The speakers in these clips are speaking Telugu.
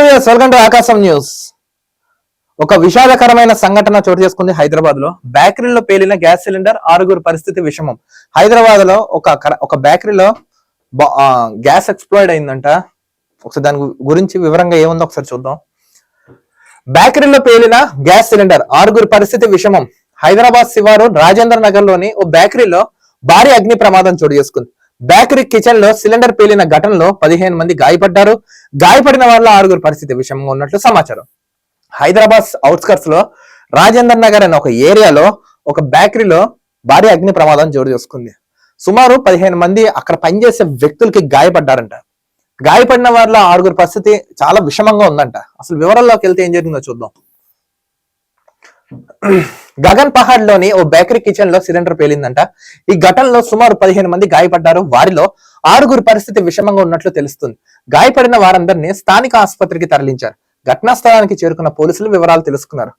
వెల్కమ్ టు ఆకాశం న్యూస్. ఒక విషాదకరమైన సంఘటన చోటు చేసుకుంది హైదరాబాద్ లో. బేకరీలో పేలిన గ్యాస్ సిలిండర్, 6 పరిస్థితి విషమం. హైదరాబాద్ లో ఒక బేకరీలో గ్యాస్ ఎక్స్ప్లోడ్ అయిందంట. ఒకసారి దాని గురించి వివరంగా ఏముందో ఒకసారి చూద్దాం. బేకరీలో పేలిన గ్యాస్ సిలిండర్, 6 పరిస్థితి విషమం. హైదరాబాద్ శివారు రాజేంద్ర నగర్ లోని ఓ బేకరీలో భారీ అగ్ని ప్రమాదం చోటు చేసుకుంది. బేకరీ కిచెన్ లో సిలిండర్ పేలిన ఘటనలో 15 మంది గాయపడ్డారు. గాయపడిన వాళ్ళ 6 పరిస్థితి విషమంగా ఉన్నట్లు సమాచారం. హైదరాబాద్ అవుట్స్కర్ట్స్ లో రాజేందర్ నగర్ అనే ఒక ఏరియాలో ఒక బేకరీలో భారీ అగ్ని ప్రమాదం చోటు చేసుకుంది. సుమారు 15 మంది అక్కడ పనిచేసే వ్యక్తులకి గాయపడ్డారంట. గాయపడిన వాళ్ళ 6 పరిస్థితి చాలా విషమంగా ఉందంట. అసలు వివరాల్లోకి వెళ్తే ఏం జరిగిందో చూద్దాం. గగన్ పహాడ్ లోని ఓ బేకరీ కిచెన్ లో సిలిండర్ పేలిందంట. ఈ ఘటనలో సుమారు 15 మంది గాయపడ్డారు. వారిలో 6 పరిస్థితి విషమంగా ఉన్నట్లు తెలుస్తుంది. గాయపడిన వారందరినీ స్థానిక ఆసుపత్రికి తరలించారు. ఘటనా స్థలానికి చేరుకున్న పోలీసులు వివరాలు తెలుసుకున్నారు.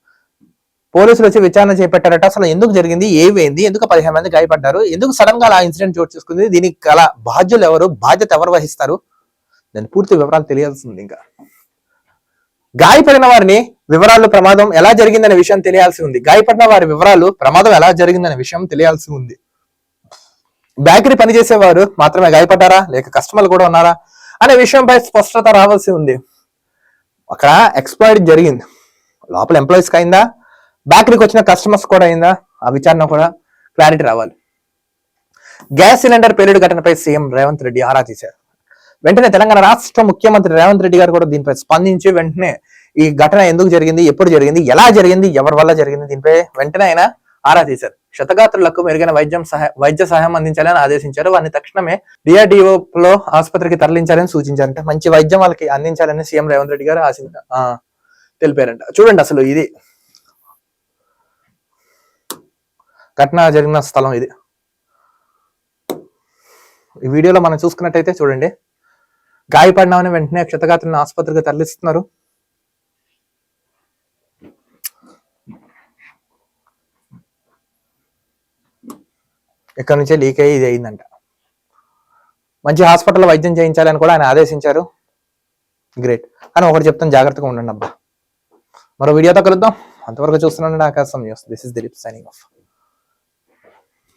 పోలీసులు వచ్చి విచారణ చేపట్టారట. అసలు ఎందుకు జరిగింది, ఏమైంది, ఎందుకు 15 మంది గాయపడ్డారు, ఎందుకు సడన్ గా అలా ఇన్సిడెంట్ చోటు చేసుకుంది, దీనికి గల బాధ్యులు ఎవరు, బాధ్యత ఎవరు వహిస్తారు, దాని పూర్తి వివరాలు తెలియాల్సింది. ఇంకా గాయపడిన వారిని వివరాలు, ప్రమాదం ఎలా జరిగిందనే విషయం తెలియాల్సి ఉంది. గాయపడిన వారి వివరాలు, ప్రమాదం ఎలా జరిగిందనే విషయం తెలియాల్సి ఉంది. బేకరీ పనిచేసేవారు మాత్రమే గాయపడ్డారా, లేక కస్టమర్లు కూడా ఉన్నారా అనే విషయంపై స్పష్టత రావాల్సి ఉంది. అక్కడ ఎక్స్ప్లాయిడ్ జరిగింది, లోపల ఎంప్లాయీస్కి అయిందా, బేకరీకి వచ్చిన కస్టమర్స్ కూడా అయిందా, ఆ విచారణ కూడా క్లారిటీ రావాలి. గ్యాస్ సిలిండర్ పేలుడు ఘటనపై సీఎం రేవంత్ రెడ్డి ఆరా తీశారు. వెంటనే తెలంగాణ రాష్ట్ర ముఖ్యమంత్రి రేవంత్ రెడ్డి గారు కూడా దీనిపై స్పందించి వెంటనే ఈ ఘటన ఎందుకు జరిగింది, ఎప్పుడు జరిగింది, ఎలా జరిగింది, ఎవరి వల్ల జరిగింది, దీనిపై వెంటనే ఆయన ఆరా తీశారు. క్షతగాత్రులకు మెరుగైన వైద్య సహాయం అందించాలని ఆదేశించారు. వారిని తక్షణమే డిఆర్డిఓ లో ఆసుపత్రికి తరలించాలని సూచించారంట. మంచి వైద్యం వాళ్ళకి అందించాలని సీఎం రేవంత్ రెడ్డి గారు తెలిపారంట. చూడండి, అసలు ఇది ఘటన జరిగిన స్థలం ఇది. ఈ వీడియోలో మనం చూసుకున్నట్టయితే చూడండి, గాయపడినామని వెంటనే క్షతగాత్రులను ఆసుపత్రికి తరలిస్తున్నారు. ఇక్కడ నుంచే లీక్ అయ్యి ఇది అయిందంట. మంచి హాస్పిటల్ వైద్యం చేయించాలని కూడా ఆయన ఆదేశించారు. గ్రేట్. కానీ ఒకటి చెప్తాను, జాగ్రత్తగా ఉండండి అబ్బా. మరో వీడియోతో కలుద్దాం. అంతవరకు చూస్తున్నాను ఆకాశం news. This is Dilip signing off.